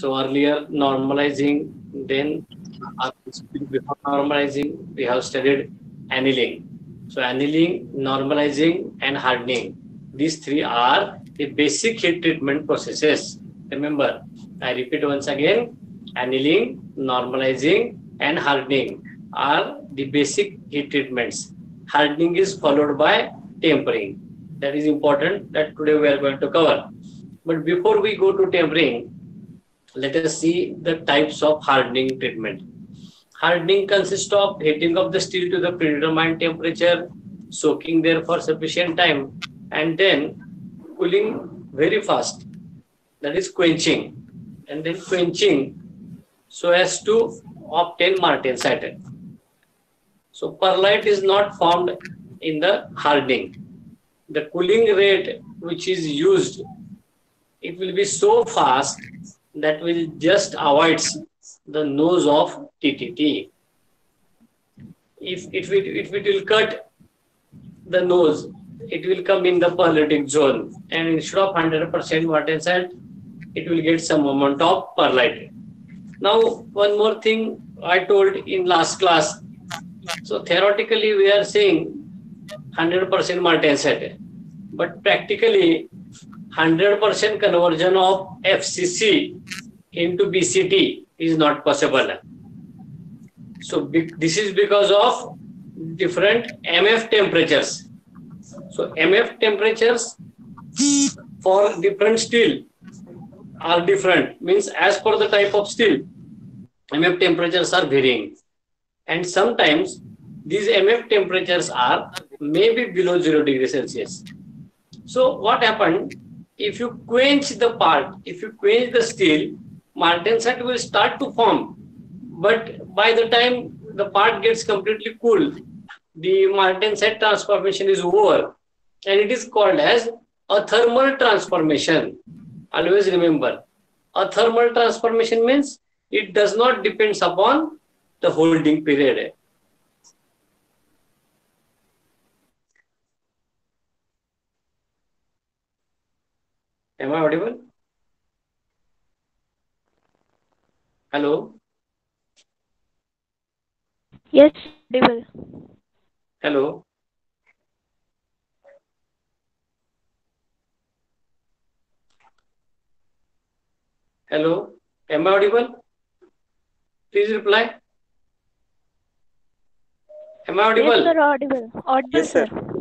So earlier normalizing, then before normalizing, we have studied annealing. So annealing, normalizing, and hardening. These three are the basic heat treatment processes. Remember, I repeat once again, annealing, normalizing, and hardening are the basic heat treatments. Hardening is followed by tempering. That is important, that today we are going to cover. But before we go to tempering, let us see the types of hardening treatment. Hardening consists of heating of the steel to the predetermined temperature, soaking there for sufficient time, and then cooling very fast. That is quenching. And then quenching so as to obtain martensite. So perlite is not formed in the hardening. The cooling rate which is used, it will be so fast that will just avoid the nose of TTT. If it will cut the nose, it will come in the perlitic zone, and instead of 100% martensite, it will get some amount of perlite. Now, one more thing I told in last class. So theoretically, we are saying 100% martensite, but practically 100% conversion of FCC into BCT is not possible. So this is because of different MF temperatures. So MF temperatures for different steel are different. Means as per the type of steel, MF temperatures are varying. And sometimes these MF temperatures are maybe below 0 degrees Celsius. So what happened? If you quench the part, if you quench the steel, martensite will start to form. But by the time the part gets completely cool, the martensite transformation is over. And it is called as a thermal transformation. Always remember, a thermal transformation means it does not depend upon the holding period. Am I audible? Hello? Yes, audible. Hello? Hello? Am I audible? Please reply. Am I audible? Yes, sir, audible. Audible, Yes, sir. sir.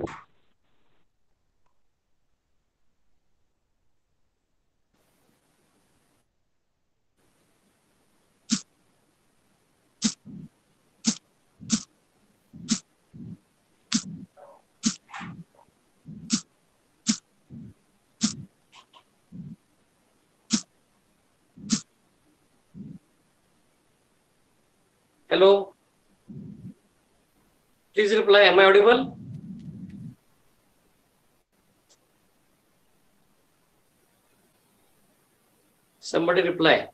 Hello? Please reply. Am I audible? Somebody reply.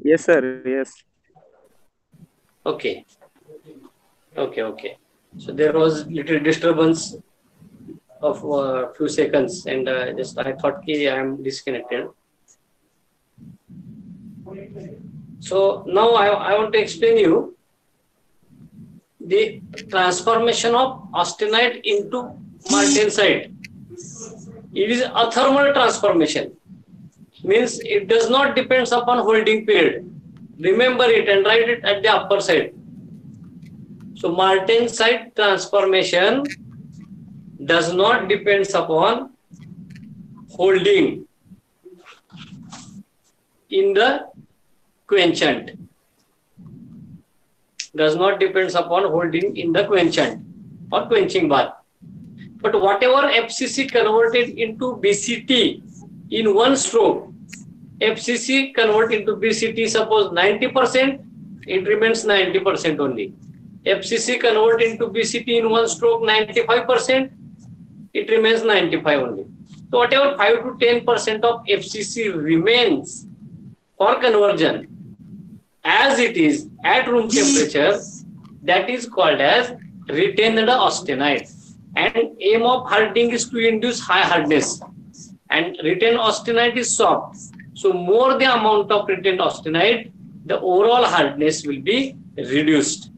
Yes, sir. Yes. Okay. Okay. So there was little disturbance of a few seconds, and just I thought I am disconnected. So now I want to explain you the transformation of austenite into martensite. It is a thermal transformation. Means it does not depend upon holding period. Remember it and write it at the upper side. So martensite transformation does not depend upon holding in the quenchant. Does not depend upon holding in the quenchant or quenching bath. But whatever FCC converted into BCT in one stroke, FCC convert into BCT, suppose 90%, it remains 90% only. FCC convert into BCT in one stroke 95%, it remains 95 only. So whatever 5 to 10% of FCC remains for conversion as it is at room temperature, that is called as retained austenite. And aim of hardening is to induce high hardness. and retained austenite is soft. So more the amount of retained austenite, the overall hardness will be reduced.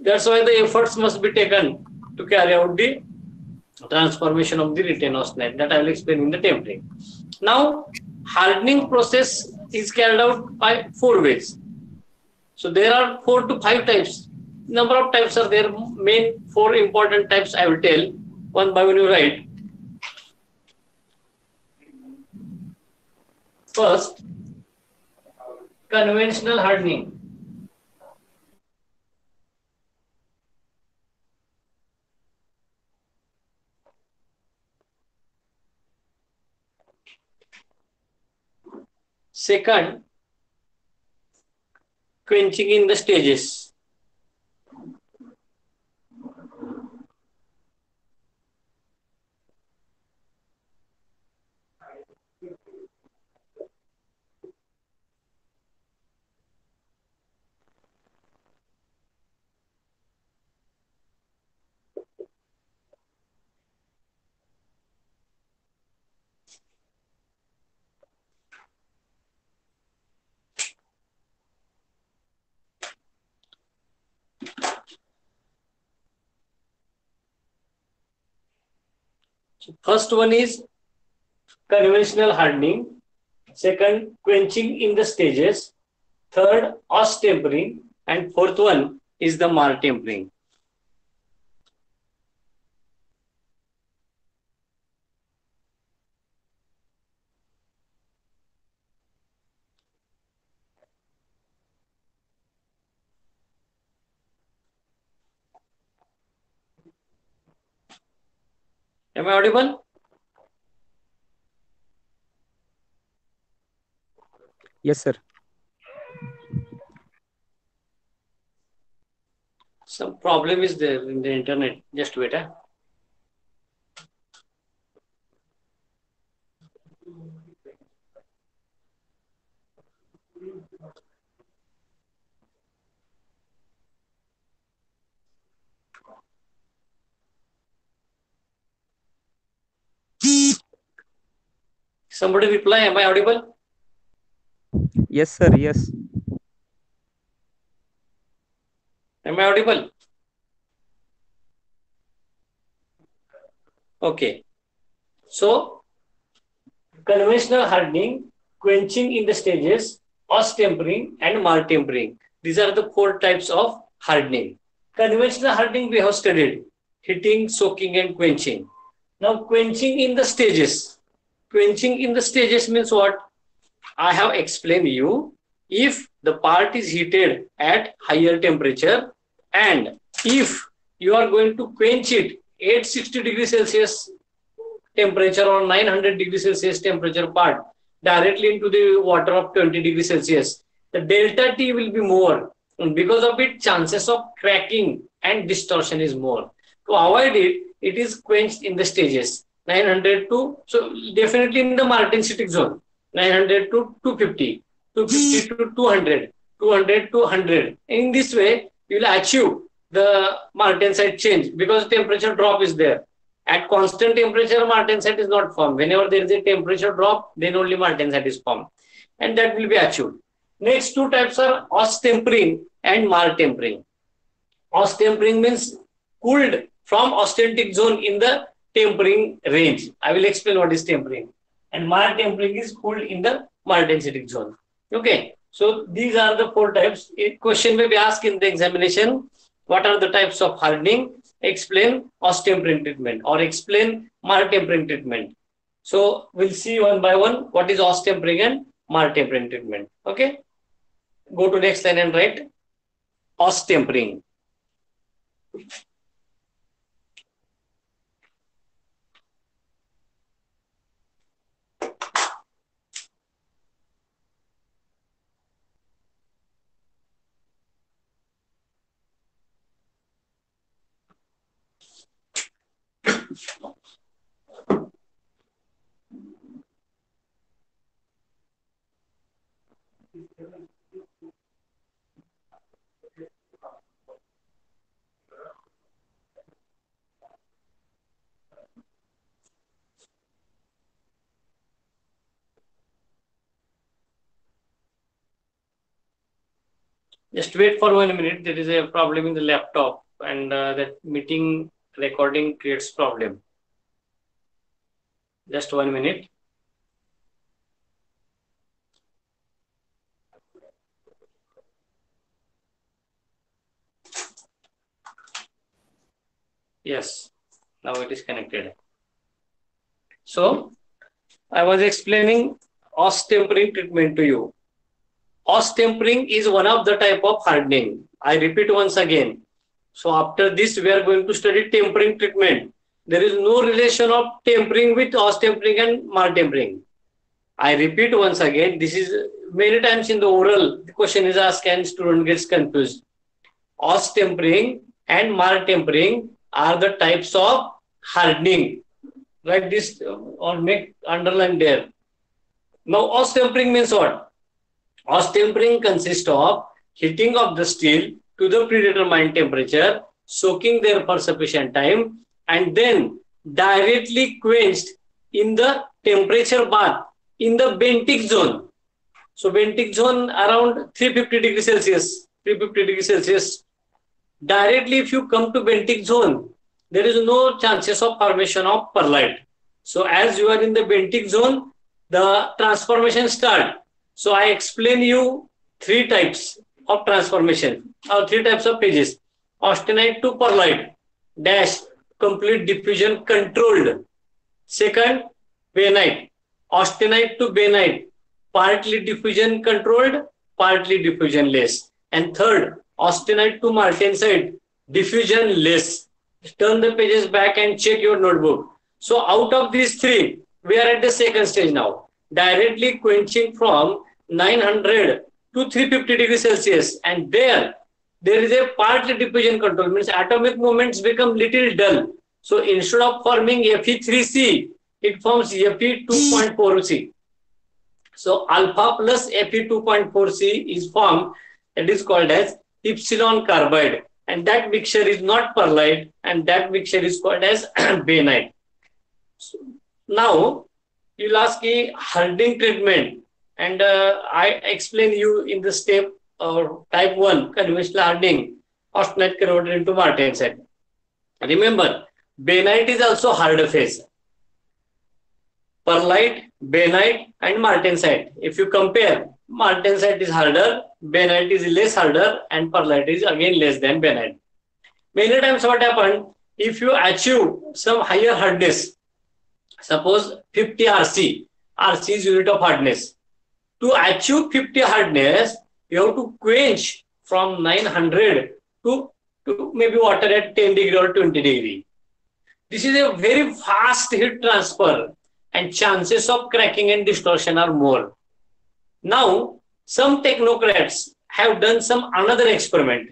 That's why the efforts must be taken to carry out the transformation of the retained austenite that I will explain in the tempering. Now, hardening process is carried out by 4 ways. So there are 4 to 5 types. Number of types are there. Main 4 important types I will tell one by one. You write. First, conventional hardening. Second, quenching in the stages. So first one is conventional hardening. Second, quenching in the stages. Third, os tempering. And fourth one is the mar tempering. Am I audible? Yes, sir. Some problem is there in the internet. Just wait. Somebody reply. Am I audible? Yes, sir. Yes. Am I audible? Okay. So, conventional hardening, quenching in the stages, os tempering, and mar tempering. These are the 4 types of hardening. Conventional hardening we have studied heating, soaking, and quenching. Now, quenching in the stages. Quenching in the stages means what? I have explained you. If the part is heated at higher temperature and if you are going to quench it 860 degrees Celsius temperature or 900 degrees Celsius temperature part directly into the water of 20 degrees Celsius, the delta T will be more. And because of it, chances of cracking and distortion is more. To avoid it, it is quenched in the stages 900 to, so definitely in the martensitic zone, 900 to 250, 250 to 200, 200 to 100. In this way, you will achieve the martensite change because temperature drop is there. At constant temperature, martensite is not formed. Whenever there is a temperature drop, then only martensite is formed. And that will be achieved. Next 2 types are os tempering and mar tempering. Os tempering means cooled from austenitic zone in the tempering range. I will explain what is tempering. And mar tempering is cooled in the martensitic zone. Okay. So these are the 4 types. A question may be asked in the examination. What are the types of hardening? Explain os tempering treatment or explain mar tempering treatment. So we'll see one by one what is os tempering and mar tempering treatment. Okay. Go to next line and write os tempering. Just wait for 1 minute. There is a problem in the laptop, and that meeting recording creates problem. Just 1 minute. Yes, now it is connected. So I was explaining OS-tempering treatment to you. OS-tempering is one of the type of hardening. I repeat once again. So after this, we are going to study tempering treatment. There is no relation of tempering with OS-tempering and mal-tempering. I repeat once again, this is many times in the oral, the question is asked and student gets confused. OS-tempering and mal-tempering are the types of hardening. Write this or make underline there. Now, OS-tempering means what? OS-tempering consists of heating of the steel to the predetermined temperature, soaking there for sufficient time, and then directly quenched in the temperature bath in the benthic zone. So benthic zone around 350 degrees Celsius, 350 degrees Celsius. Directly if you come to benthic zone, there is no chances of formation of perlite. So as you are in the benthic zone, the transformation start. So I explain you three types of transformation or three types of phases. Austenite to perlite, dash, complete diffusion controlled. Second, bainite. Austenite to bainite, partly diffusion controlled, partly diffusion less. And third, austenite to martensite, diffusion less. Turn the pages back and check your notebook. So out of these three, we are at the second stage now. Directly quenching from 900 to 350 degrees Celsius. And there is a partly diffusion control, means atomic moments become little dull. So instead of forming Fe3C, it forms Fe2.4C. So alpha plus Fe2.4C is formed. It is called as epsilon carbide. And that mixture is not perlite, and that mixture is called as bainite. So now you'll ask a hardening treatment, and I explain you in the step or type 1 conventional hardening, austenite converted into martensite. Remember, bainite is also harder phase. Perlite, bainite, and martensite. If you compare, martensite is harder, bainite is less harder, and perlite is again less than bainite. Many times what happened, if you achieve some higher hardness, suppose 50 RC, RC is unit of hardness. To achieve 50 hardness, you have to quench from 900 to maybe water at 10 degree or 20 degree. This is a very fast heat transfer, and chances of cracking and distortion are more. Now, some technocrats have done some another experiment.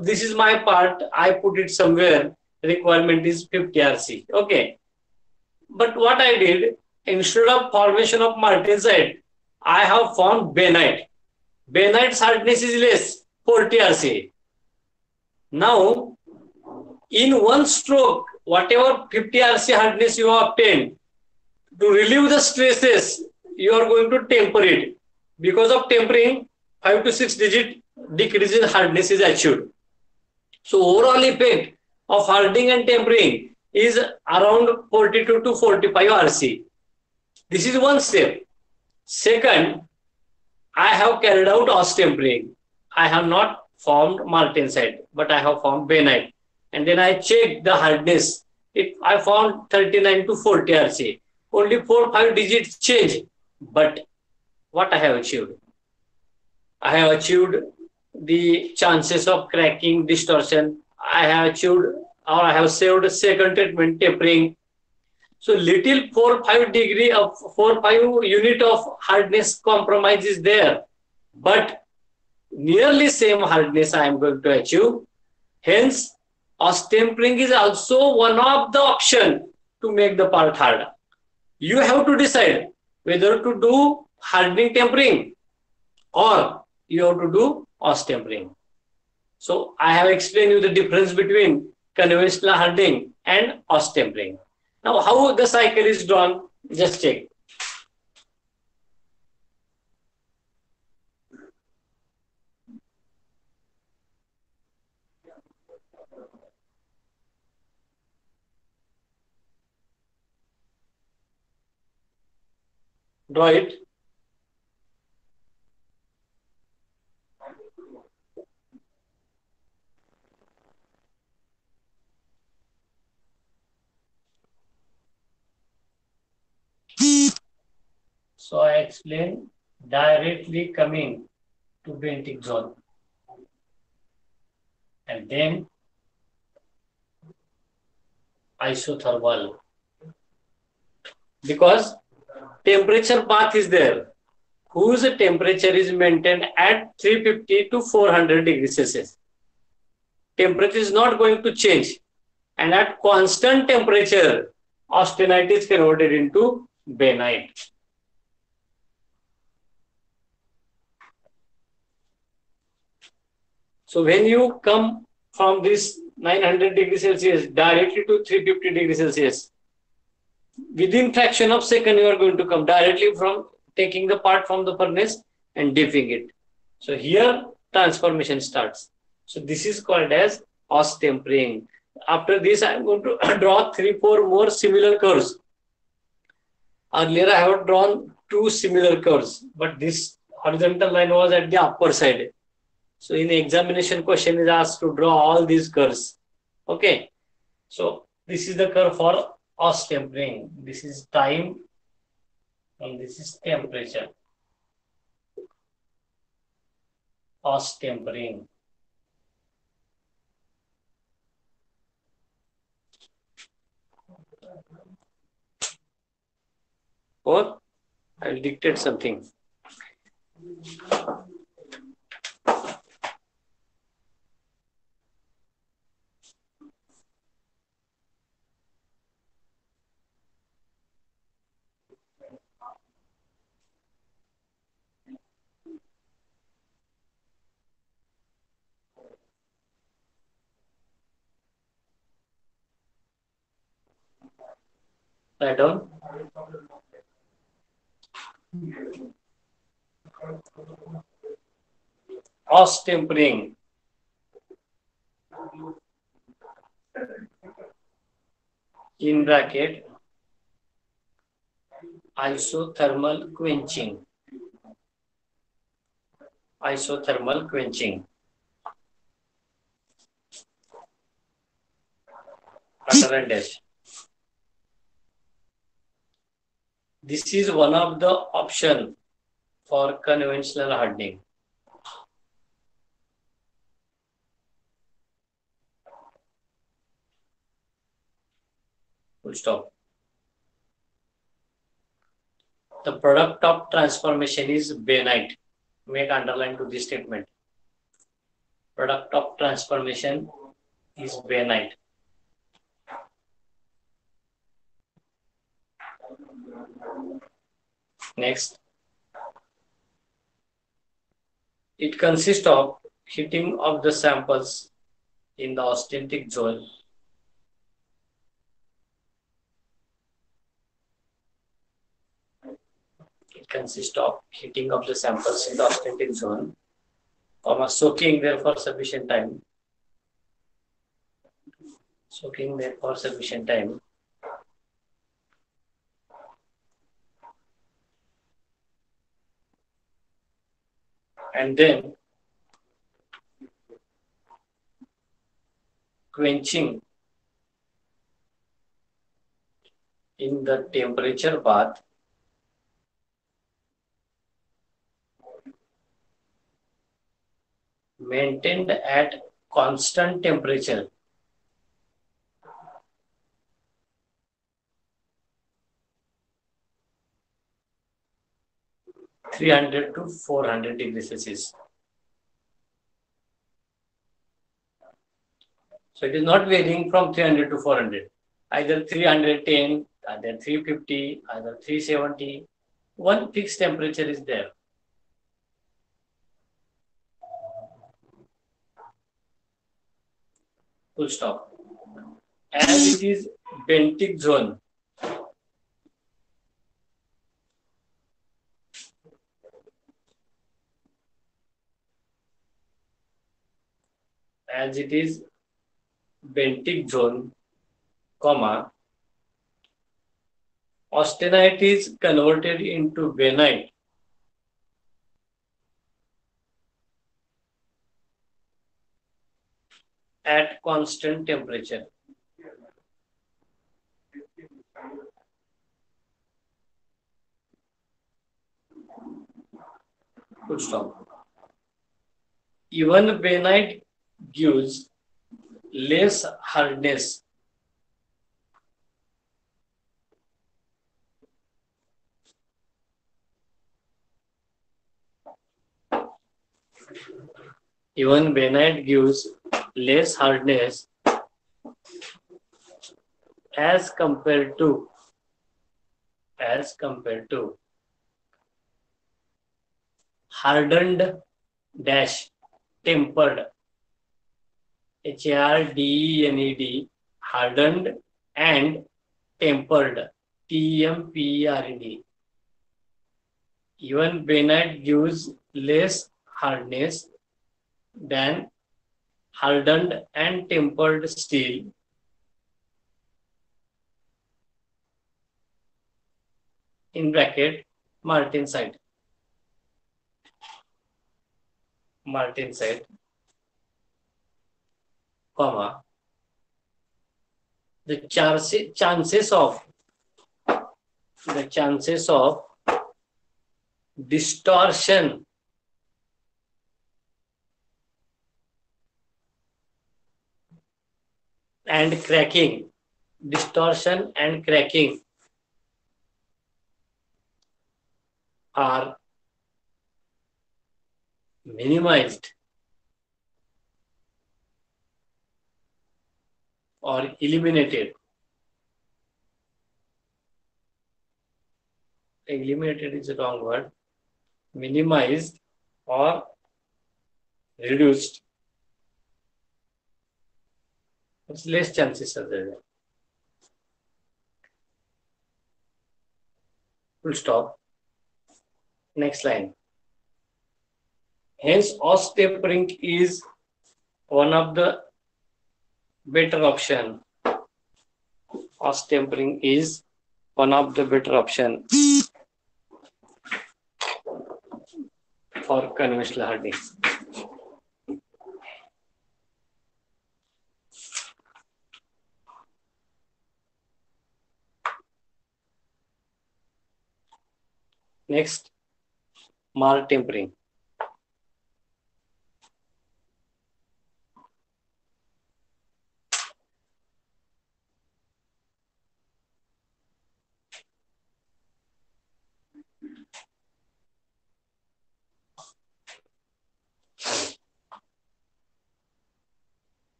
This is my part. I put it somewhere. Requirement is 50 RC. Okay. But what I did, instead of formation of martensite, I have formed bainite. Bainite's hardness is less, 40 RC. Now, in one stroke, whatever 50 RC hardness you have obtained, to relieve the stresses, you are going to temper it. Because of tempering, 5 to 6 digit decrease in hardness is achieved. So overall effect of hardening and tempering is around 42 to 45 RC. This is one step. Second, I have carried out OS-tempering. I have not formed martensite, but I have formed bainite. And then I checked the hardness. I found 39 to 40 RC. Only 4-5 digits change. But what I have achieved? I have achieved the chances of cracking, distortion. I have achieved, or I have saved second treatment, tempering. So little 4-5 degree of 4-5 unit of hardness compromise is there, but nearly same hardness I am going to achieve. Hence, OS-tempering is also one of the option to make the part harder. You have to decide whether to do hardening tempering or you have to do OS-tempering. So I have explained you the difference between conventional hardening and OS-tempering. Now, how the cycle is drawn, just check. Draw it. So I explain directly coming to benthic zone. And then isothermal. Because temperature path is there, whose temperature is maintained at 350 to 400 degrees Celsius. Temperature is not going to change. And at constant temperature, austenite is converted into bainite. So when you come from this 900 degrees Celsius directly to 350 degrees Celsius, within fraction of second, you are going to come directly from taking the part from the furnace and dipping it. So here transformation starts. So this is called as austempering. After this, I am going to draw 3-4 more similar curves. Earlier, I have drawn 2 similar curves, but this horizontal line was at the upper side. So in the examination question is asked to draw all these curves. Okay. So this is the curve for austempering. This is time and this is temperature. Austempering. Or I will dictate something. Write down. Austempering. In bracket, isothermal quenching. Isothermal quenching. Cutter and dash. This is one of the option for conventional hardening. Full stop. The product of transformation is bainite. Make underline to this statement. Product of transformation is bainite. Next. It consists of heating of the samples in the austenitic zone. It consists of heating of the samples in the austenitic zone, soaking there for sufficient time. Soaking there for sufficient time. And then quenching in the temperature bath maintained at constant temperature. (300 to 400 degrees Celsius). So it is not varying from 300 to 400. Either 310, either 350, either 370. One fixed temperature is there. Full stop. As it is benthic zone, as it is bentic zone, comma, austenite is converted into benite at constant temperature. Full stop. Even benite gives less hardness even benite gives less hardness as compared to hardened dash tempered HARDENED hardened and tempered TEMPERED. Even benite gives less hardness than hardened and tempered steel in bracket martensite, comma, the chances of distortion and cracking are minimized or eliminated. Eliminated is the wrong word. Minimized or reduced. It's less chances are there. Full stop. Next line. Hence, Ostepring is one of the better option. Ostempering is one of the better option for conventional hardening. Next, Marl tempering.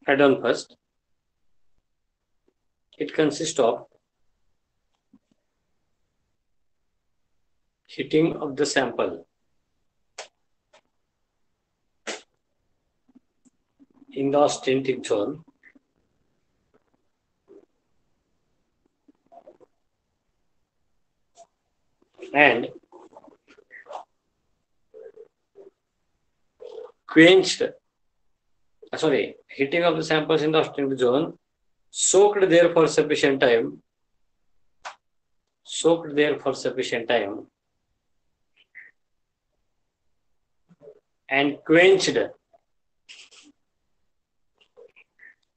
Add-on first. It consists of heating of the sample in the austenitic zone and heating of the samples in the austenitic zone, soaked there for sufficient time,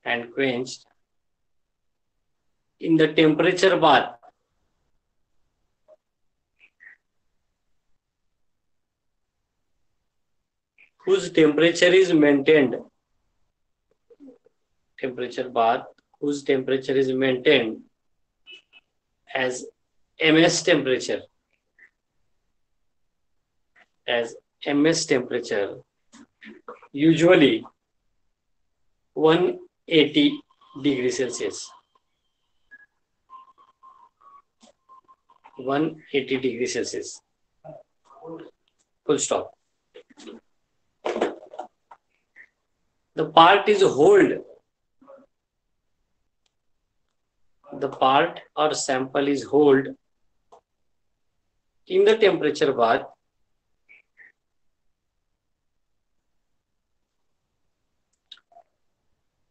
and quenched in the temperature bath whose temperature is maintained as MS temperature, usually 180 degrees Celsius. 180 degrees Celsius. Full stop. The part is hold. The part or sample is hold in the temperature bar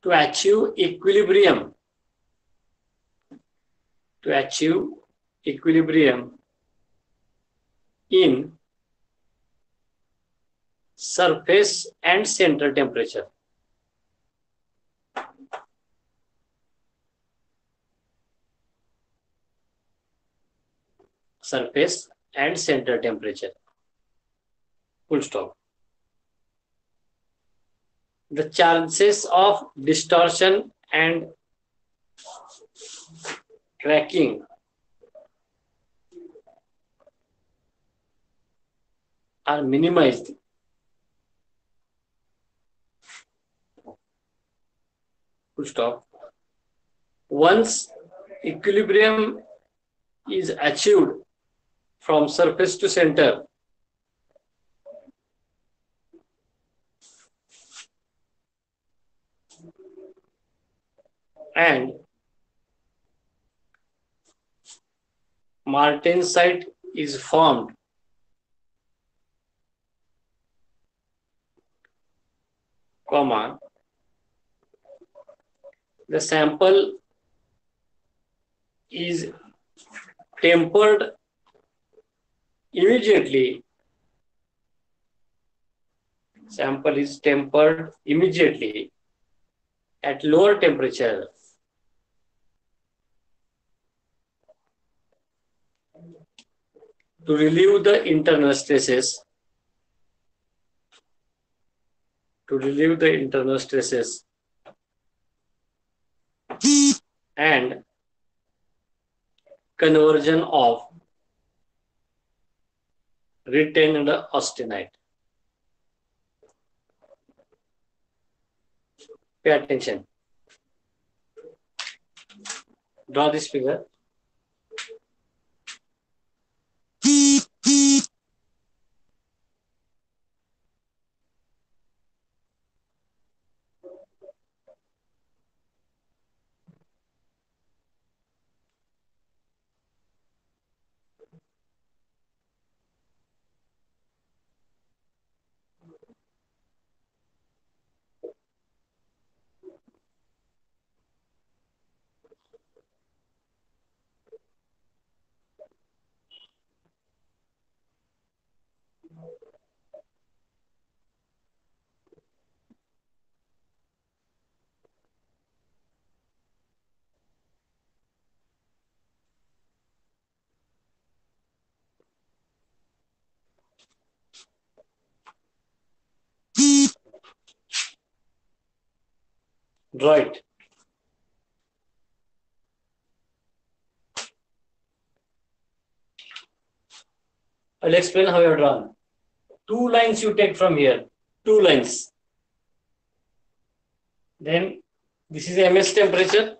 to achieve equilibrium. To achieve equilibrium in surface and center temperature. Surface and center temperature. Full stop. The chances of distortion and cracking are minimized full stop once equilibrium is achieved from surface to center. And martensite is formed, comma, the sample is tempered immediately. Sample is tempered immediately at lower temperature to relieve the internal stresses. And conversion of retained austenite. Pay attention. Draw this figure. Draw it. I'll explain how you have drawn. 2 lines you take from here. 2 lines. Then this is MS temperature.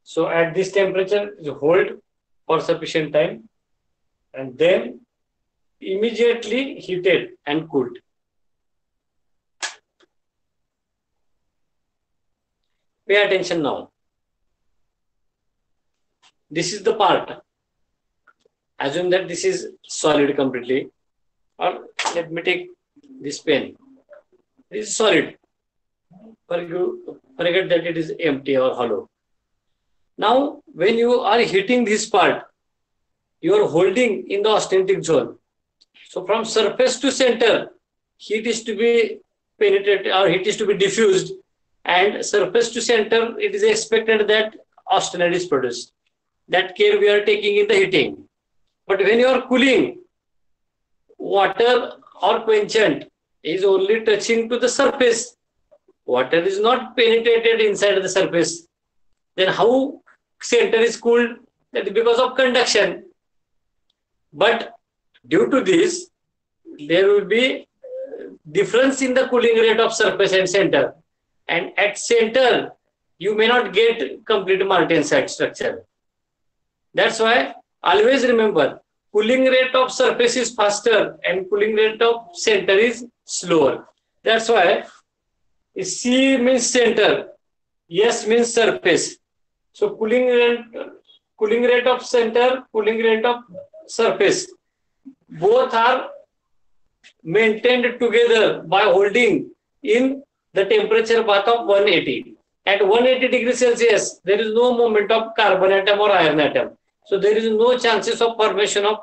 So at this temperature, you hold for sufficient time and then immediately heated and cooled. Pay attention now. This is the part. Assume that this is solid completely. Or let me take this pen. This is solid. Forget that it is empty or hollow. Now, when you are heating this part, you are holding in the austenitic zone. So from surface to center, heat is to be penetrated or heat is to be diffused, and surface to center, it is expected that austenite is produced. That care we are taking in the heating. But when you are cooling, water or quenchant is only touching to the surface. Water is not penetrated inside the surface. Then how center is cooled? That is because of conduction. But due to this, there will be difference in the cooling rate of surface and center. And at center, you may not get complete martensite structure. That's why always remember, cooling rate of surface is faster and cooling rate of center is slower. That's why C means center, S means surface. So cooling rate of center, cooling rate of surface, both are maintained together by holding in the temperature bath of 180. At 180 degrees Celsius, there is no movement of carbon atom or iron atom. So there is no chances of formation of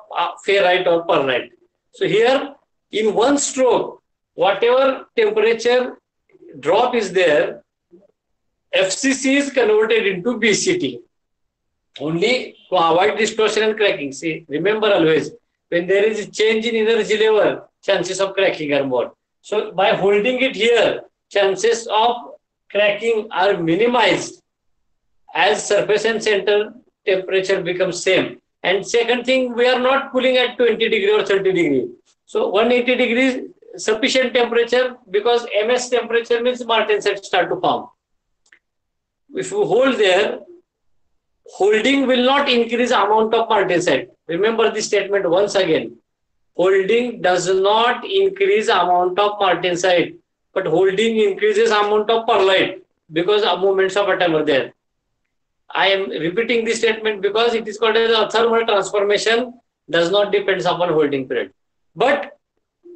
ferrite or pearlite. So here, in one stroke, whatever temperature drop is there, FCC is converted into BCT. Only to avoid distortion and cracking. See, remember always, when there is a change in energy level, chances of cracking are more. So by holding it here, chances of cracking are minimized as surface and center temperature becomes same. And second thing, we are not cooling at 20 degree or 30 degree. So 180 degrees sufficient temperature, because MS temperature means martensite start to form. If you hold there, holding will not increase amount of martensite. Remember this statement once again. Holding does not increase amount of martensite, but holding increases amount of pearlite because movements of atom are there. I am repeating this statement because it is called as a thermal transformation, does not depend upon holding period. But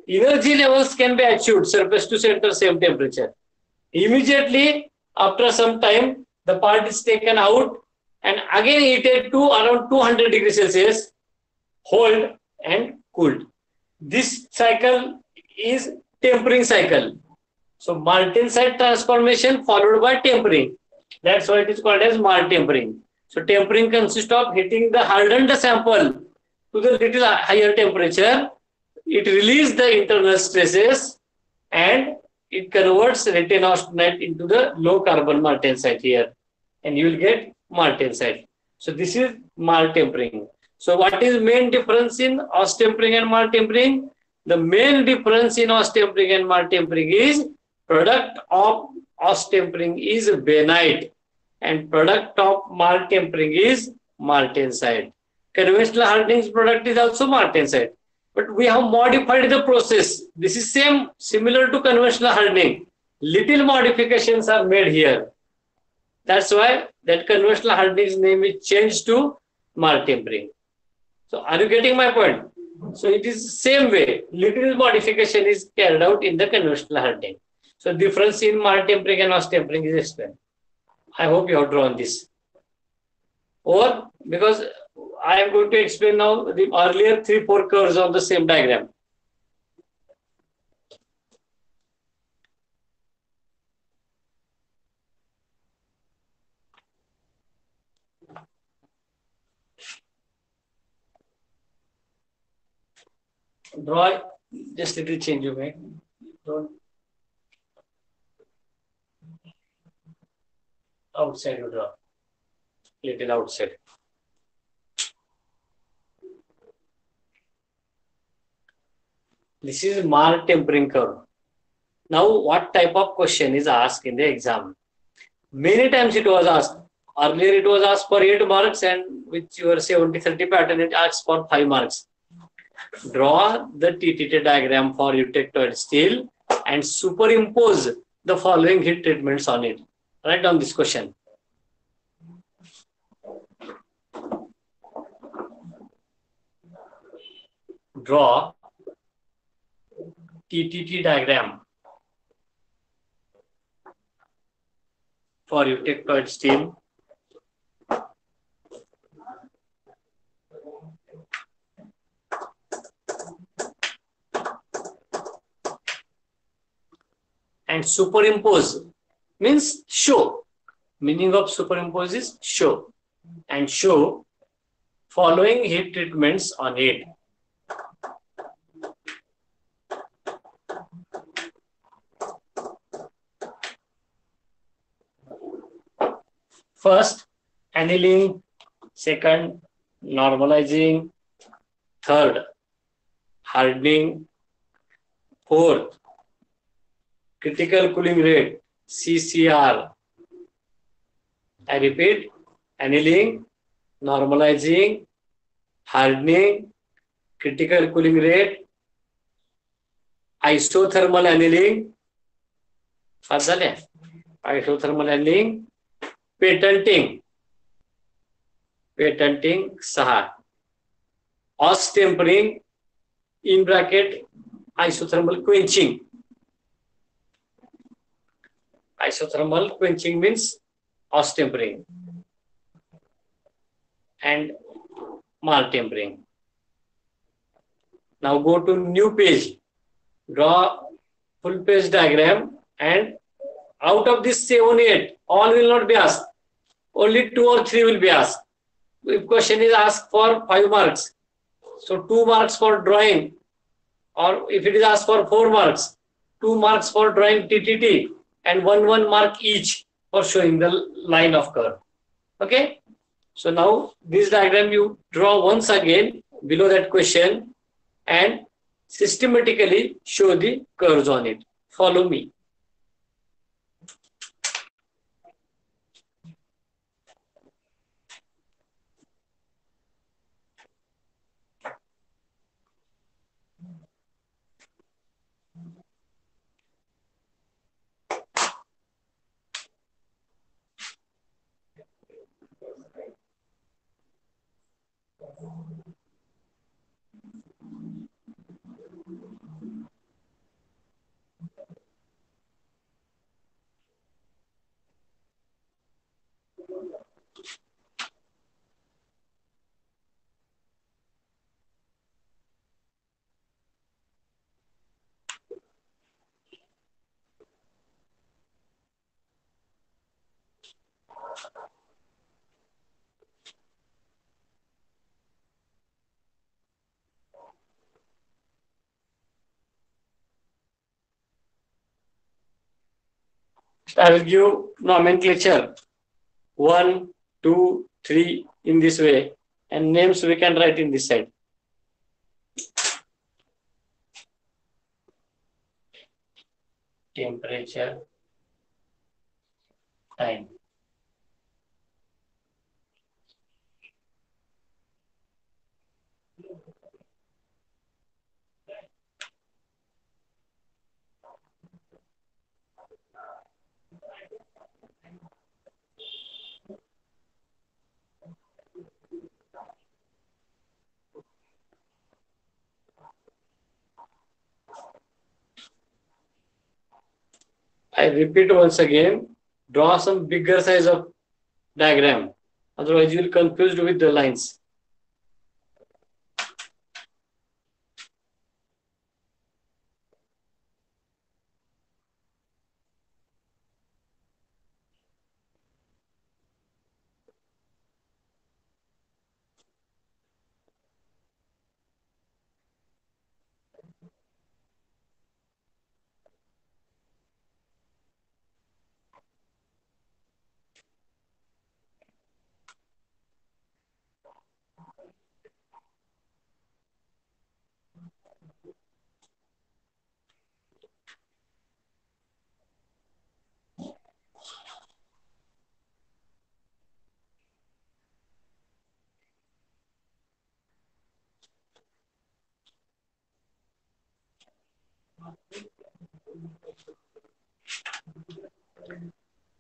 energy levels can be achieved surface to center same temperature. Immediately after some time, the part is taken out and again heated to around 200 degrees Celsius, hold and cooled. This cycle is tempering cycle. So martensite transformation followed by tempering. That's why it is called as maltempering. So tempering consists of heating the hardened sample to the little higher temperature. It releases the internal stresses and it converts retin austenite into the low carbon martensite here, and you will get martensite. So this is maltempering. So what is main difference in austempering and maltempering? The main difference in austempering and maltempering is product of austempering is bainite and product of maltempering is martensite. Conventional hardening's product is also martensite, but we have modified the process. This is similar to conventional hardening. Little modifications are made here. That's why that conventional hardening's name is changed to maltempering. So are you getting my point? So it is same way. Little modification is carried out in the conventional hardening. So difference in maltempering and austempering is explained. I hope you have drawn this. Or because I am going to explain now the earlier 3-4 curves on the same diagram. Draw just little change you make. Don't outside you draw. Little outside. This is maltempering curve. Now, what type of question is asked in the exam? Many times it was asked. Earlier it was asked for 8 marks, and with your 70-30 pattern, it asks for 5 marks. Draw the TTT diagram for eutectoid steel and superimpose the following heat treatments on it. Write down this question. Draw TTT diagram for eutectoid steel and superimpose means show. Meaning of superimpose is show, and show following heat treatments on it. First, annealing. Second, normalizing. Third, hardening. Fourth, critical cooling rate, CCR. I repeat, annealing, normalizing, hardening, critical cooling rate, isothermal annealing, पाच झाल्या, isothermal annealing, patenting 6, os tempering, in bracket, isothermal quenching. Isothermal quenching means os tempering and mar tempering. Now go to new page, draw full page diagram, and out of this 7, 8, all will not be asked. Only 2 or 3 will be asked. If question is asked for 5 marks, so 2 marks for drawing, or if it is asked for 4 marks, 2 marks for drawing TTT and 1 mark each for showing the line of curve. Okay. So now this diagram you draw once again below that question and systematically show the curves on it. Follow me. I will give nomenclature 1, 2, 3 in this way, and names we can write in this side. Temperature, time. I repeat once again, draw some bigger size of diagram. Otherwise, you will confused with the lines.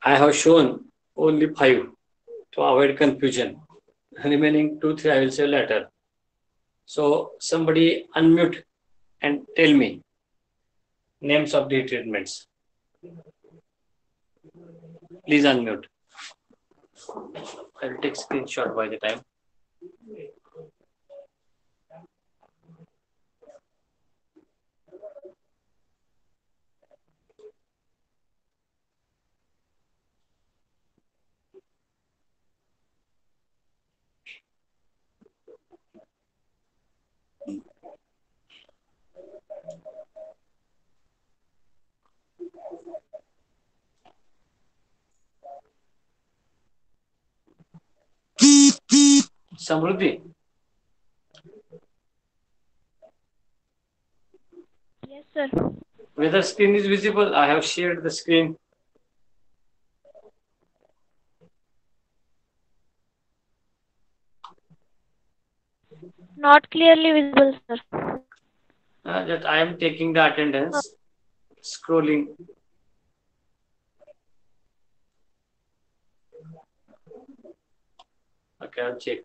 I have shown only 5 to avoid confusion. Remaining 2, 3 I will say later. So somebody unmute and tell me names of the treatments. Please unmute. I will take screenshot by the time. Samruddhi. Yes, sir. Whether screen is visible, I have shared the screen. Not clearly visible, sir. That I am taking the attendance, scrolling. Okay, I'll check.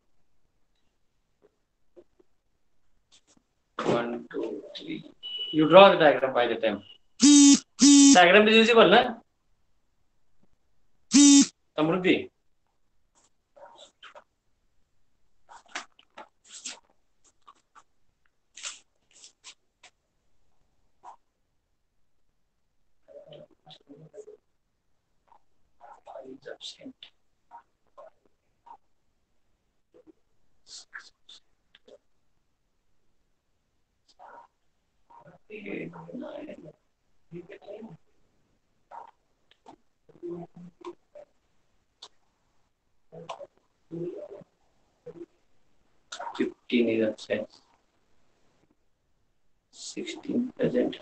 1, 2, 3. You draw the diagram by the time. Diagram is visible, na? Samruddhi. Is absent. Eight, 9. 15 is absent. 16 present.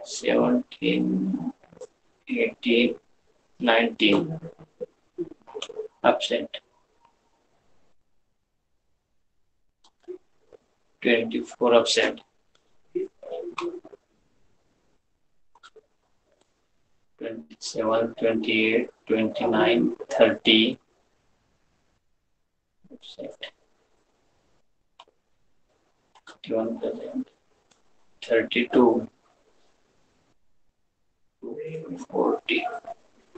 17, 18, 19 absent. 24 absent. 27, 28, 29, 30 absent. 31 present. 32, 40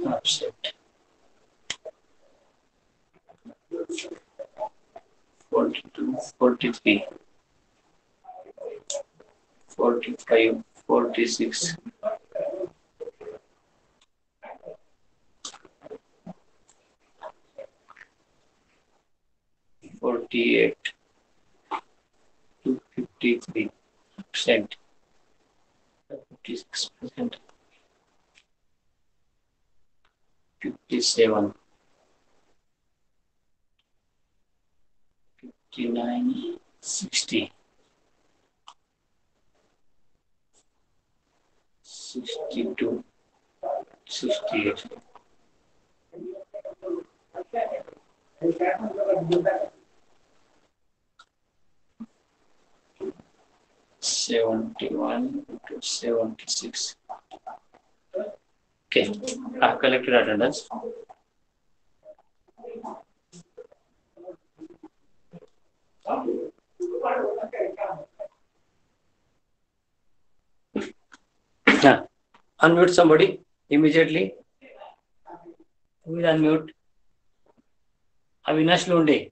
absent. 42, 43, 45, 46. 48 to 53%, 56%, 57, 59, 60, 62, 68. Seventy-one to 76. Okay, I've collected attendance. Unmute somebody immediately. Who will unmute? Avinash Lunde,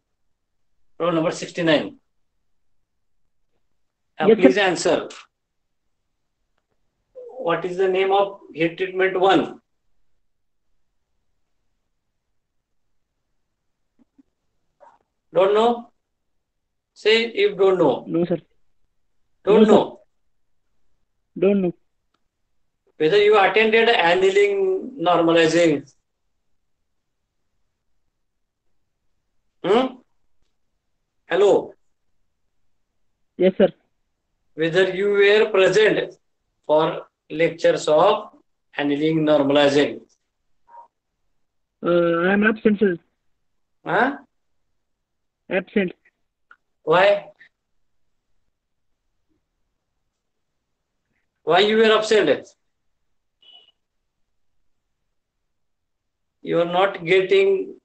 roll number 69. Yes, Please answer. What is the name of heat treatment 1? Don't know? Say if don't know. No, sir. Don't No, sir. know. Don't know. Whether you attended annealing normalizing. Hello. Yes, sir. Whether you were present for lectures of annealing normalizing. I am absent, sir. Huh? Absent. Why? Why you were absent? You are not getting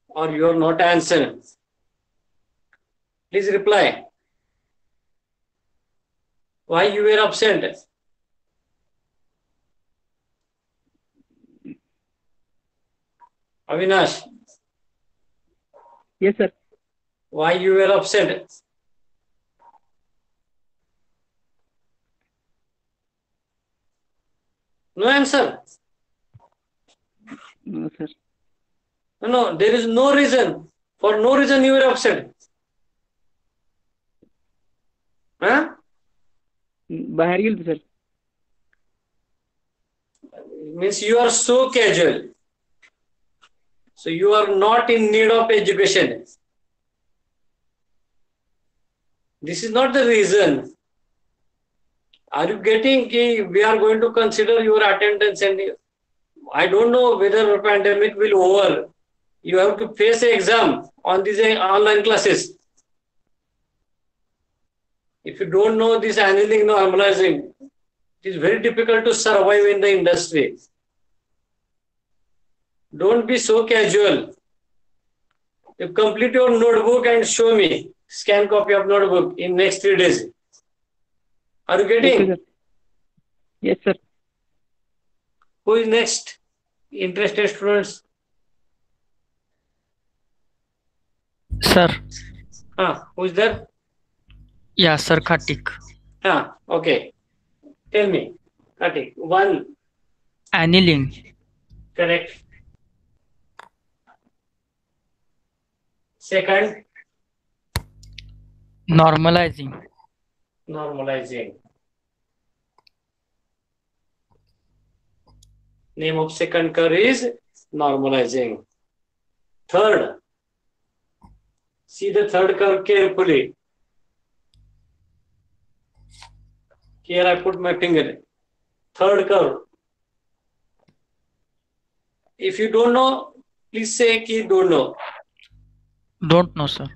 or you are not answering. Please reply. Why you were absent? Avinash, Yes, sir. why you were absent? No answer. No, sir. No, there is no reason. For no reason you were absent. Huh? बाहर गेल sir. Means you are so casual. So you are not in need of education. This is not the reason. Are you getting we are going to consider your attendance and I don't know whether pandemic will over. You have to face an exam on these online classes. If you don't know this annealing normalizing, it is very difficult to survive in the industry. Don't be so casual. You complete your notebook and show me scan copy of notebook in next 3 days. Are you Okay, getting? sir. Yes, sir. Who is next? Interested students? Sir, Who is there? yeah, sir, Kartik. Okay. Tell me. Kartik. One. Annealing, Correct. Second, normalizing, normalizing. Name of second curve is normalizing. Third, see the third curve carefully. Here I put my finger. Third curve. If you don't know, please say ki don't know. don't know, sir.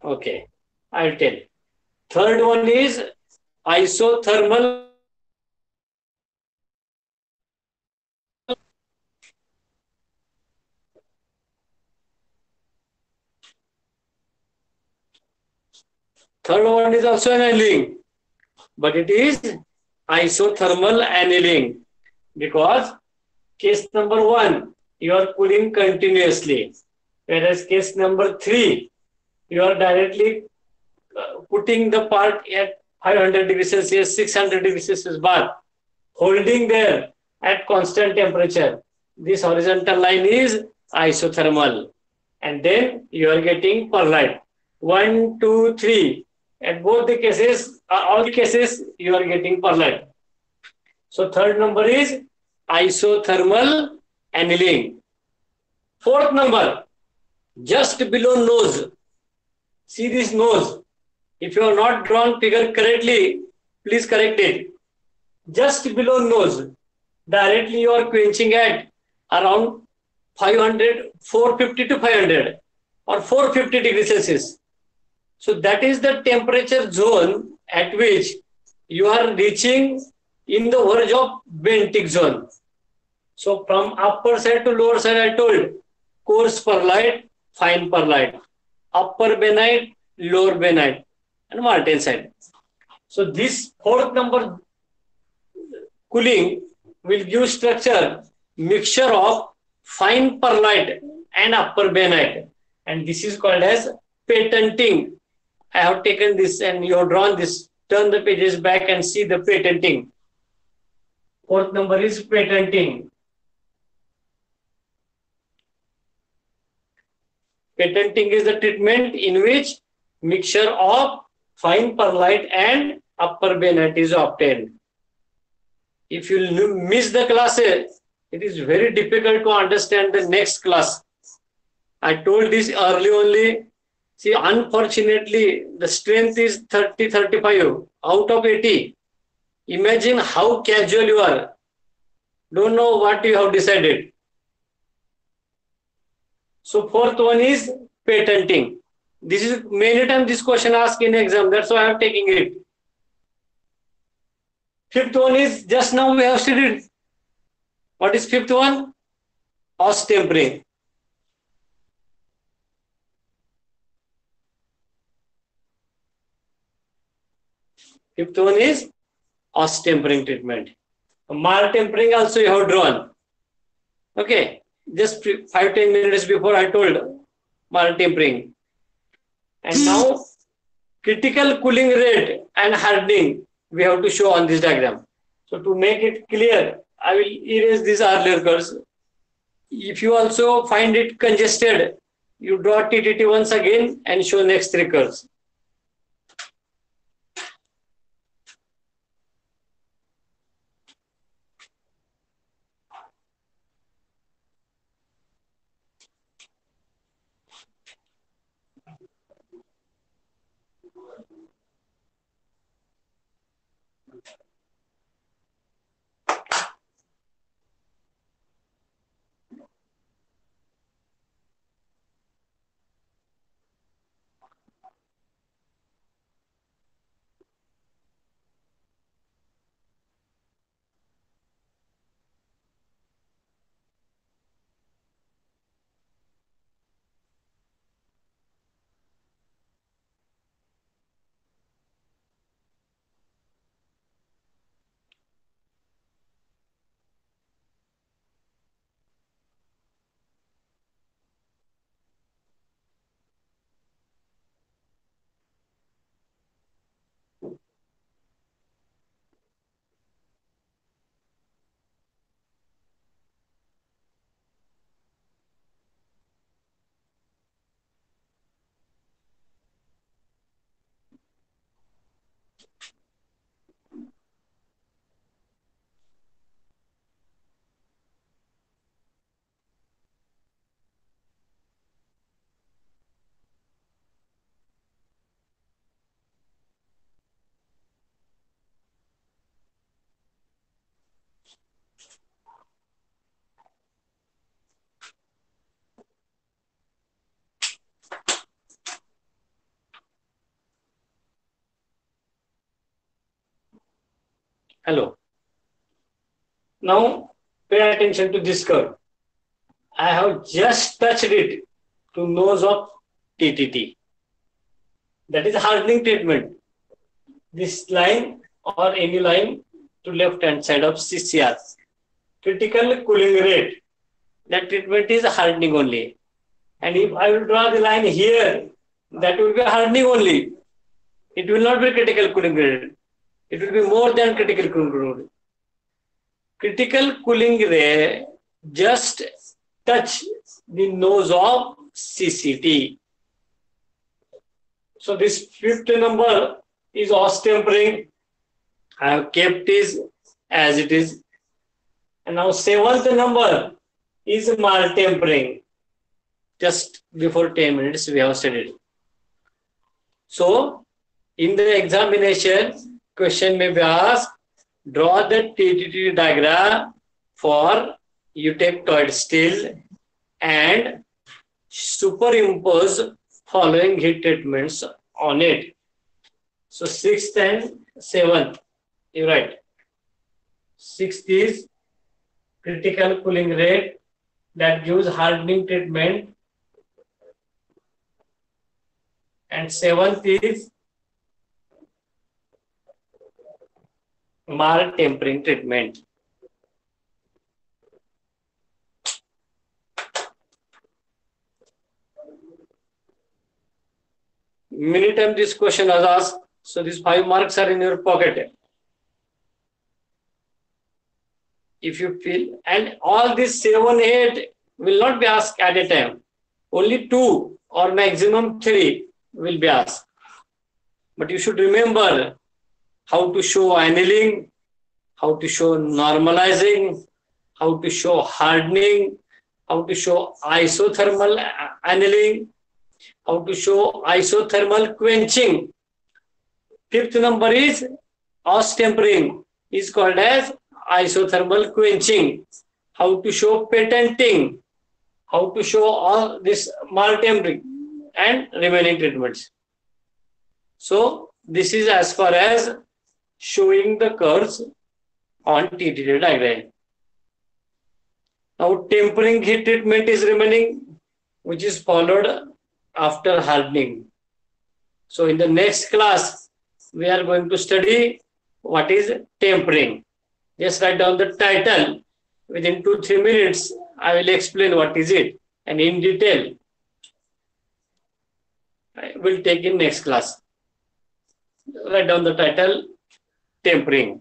Okay, I'll tell. Third one is isothermal. Third one is also annealing, but it is isothermal annealing because case number 1, you are cooling continuously, whereas case number 3, you are directly putting the part at 500 degrees Celsius, 600 degrees Celsius bar, holding there at constant temperature. This horizontal line is isothermal. And then you are getting perlite. 1, 2, 3. At both the cases, all the cases, you are getting perlite. So third number is isothermal annealing. Fourth number, just below nose. See this nose. If you have not drawn figure correctly, please correct it. Just below nose, directly you are quenching at around 500, 450 to 500 or 450 degrees Celsius. So that is the temperature zone at which you are reaching in the verge of benthic zone. So from upper side to lower side, I told coarse perlite, fine perlite, upper benite, lower benite, and martensite. So this fourth number cooling will give structure mixture of fine perlite and upper benite, and this is called as patenting. I have taken this and you have drawn this. Turn the pages back and see the patenting. Fourth number is patenting. Patenting is the treatment in which mixture of fine perlite and upper benite is obtained. If you miss the classes, it is very difficult to understand the next class. I told this early only. See, unfortunately, the strength is 30, 35 out of 80. Imagine how casual you are. Don't know what you have decided. So fourth one is patenting. This is many times this question asked in exam. That's why I am taking it. Fifth one is just now we have studied. What is fifth one? Ostempering. Fifth one is ostempering treatment. Mal tempering also you have drawn. Okay. Just 5-10 minutes before I told mal tempering. And now critical cooling rate and hardening we have to show on this diagram. So to make it clear, I will erase these earlier curves. If you also find it congested, you draw TTT once again and show next 3 curves. Hello. Now pay attention to this curve. I have just touched it to nose of TTT. That is hardening treatment. This line or any line to left hand side of CCR. Critical cooling rate. That treatment is hardening only. And if I will draw the line here, that will be hardening only. It will not be critical cooling rate. It will be more than critical cooling rate. Critical cooling ray just touch the nose of CCT. So this fifth number is Aus tempering. I have kept it as it is. And now seventh number is Marr tempering. Just before 10 minutes we have studied. So in the examination, question may be asked, draw the TTT diagram for eutectoid steel and superimpose following heat treatments on it. So 6th and 7th, you're right. 6th is critical cooling rate that gives hardening treatment, and 7th is Marr tempering treatment. Many times this question was asked, so these 5 marks are in your pocket. If you feel, and all these 7, 8 will not be asked at a time. Only 2 or maximum 3 will be asked. But you should remember how to show annealing, how to show normalizing, how to show hardening, how to show isothermal annealing, how to show isothermal quenching. 5th number is Aus tempering, is called as isothermal quenching. How to show patenting, how to show all this Marr tempering and remaining treatments. So this is as far as showing the curves on TTT diagram. Now tempering heat treatment is remaining, which is followed after hardening. So in the next class, we are going to study what is tempering. Just write down the title. Within 2-3 minutes, I will explain what is it, and in detail, I will take in next class. Write down the title, tempering.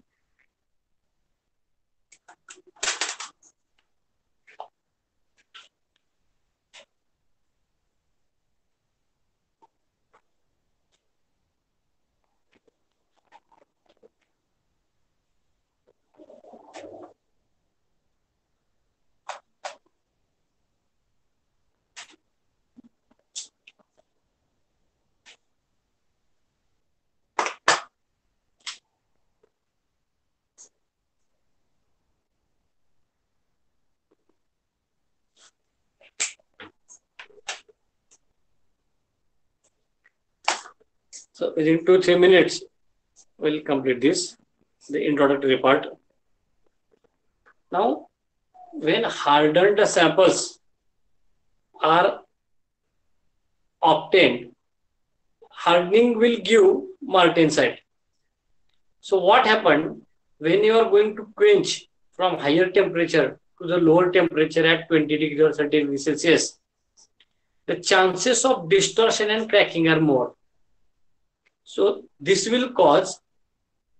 So within 2-3 minutes, we'll complete this, the introductory part. Now, when hardened samples are obtained, hardening will give martensite. So what happened when you are going to quench from higher temperature to the lower temperature at 20 degrees or 30 degrees Celsius, the chances of distortion and cracking are more. So this will cause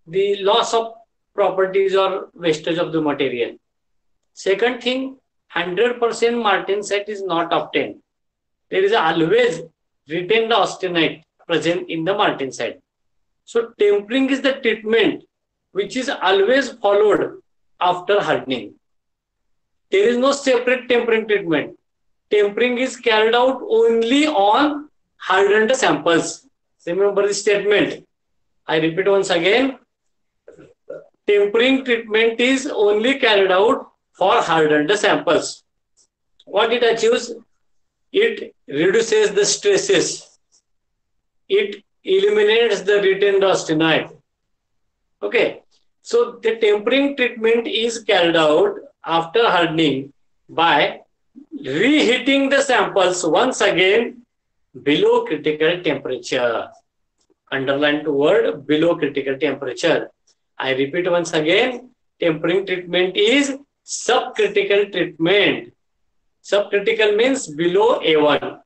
the loss of properties or wastage of the material. Second thing, 100% martensite is not obtained. There is always retained austenite present in the martensite. So tempering is the treatment which is always followed after hardening. There is no separate tempering treatment. Tempering is carried out only on hardened samples. Remember the statement. I repeat once again. Tempering treatment is only carried out for hardened samples. What it achieves? It reduces the stresses. It eliminates the retained austenite. Okay. So the tempering treatment is carried out after hardening by reheating the samples once again below critical temperature. Underline the word below critical temperature. I repeat once again, tempering treatment is subcritical treatment. Subcritical means below A1.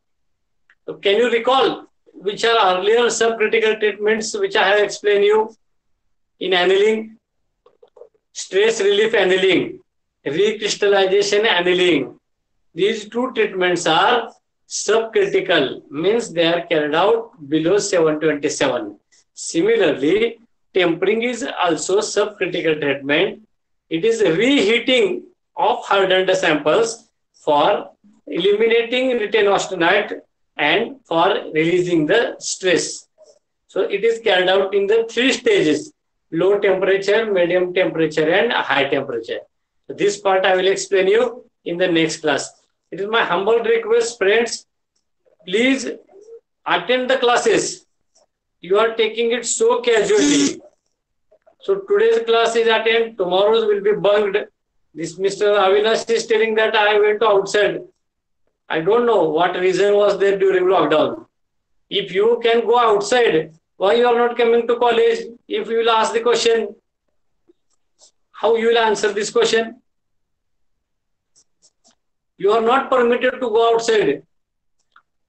So can you recall which are earlier subcritical treatments which I have explained you in annealing? Stress relief annealing, recrystallization annealing. These two treatments are subcritical, means they are carried out below 727. Similarly, tempering is also subcritical treatment. It is reheating of hardened samples for eliminating written austenite and for releasing the stress. So it is carried out in the 3 stages: low temperature, medium temperature, and high temperature. So this part I will explain you in the next class. It is my humble request, friends, please attend the classes. You are taking it so casually. So today's class is attend, tomorrow's will be bunked. This Mr. Avinash is telling that I went outside. I don't know what reason was there during lockdown. If you can go outside, why you are not coming to college? If you will ask the question, how you will answer this question? You are not permitted to go outside.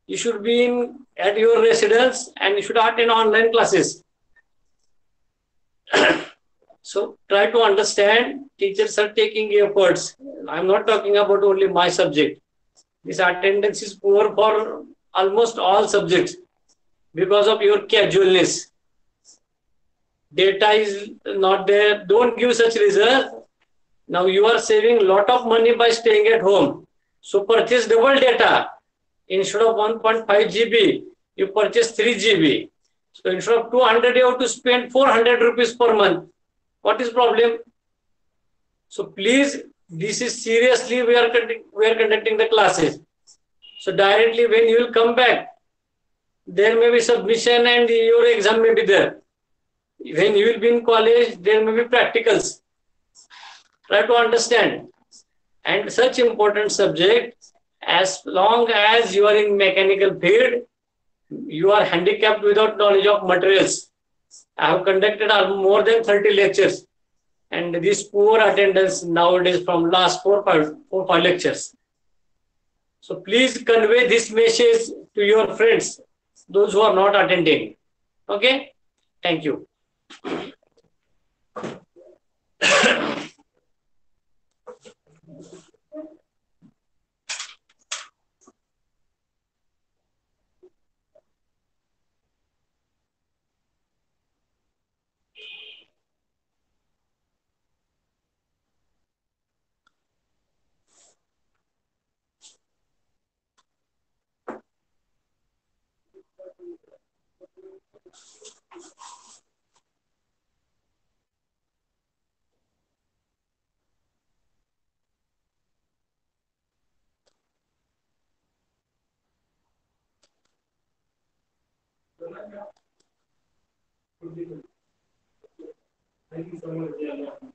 You should be at your residence and you should attend online classes. So try to understand, teachers are taking efforts. I'm not talking about only my subject. This attendance is poor for almost all subjects because of your casualness. Data is not there. Don't give such reasons. Now you are saving a lot of money by staying at home. So purchase double data. Instead of 1.5 GB, you purchase 3 GB. So instead of 200, you have to spend 400 rupees per month. What is problem? So please, this is seriously we are conducting the classes. So directly when you will come back, there may be submission and your exam may be there. When you will be in college, there may be practicals. Try to understand. And such important subject, as long as you are in mechanical field, you are handicapped without knowledge of materials. I have conducted more than 30 lectures, and this poor attendance nowadays from last 4-5 lectures. So please convey this message to your friends, those who are not attending. Okay? Thank you. Thank you so much.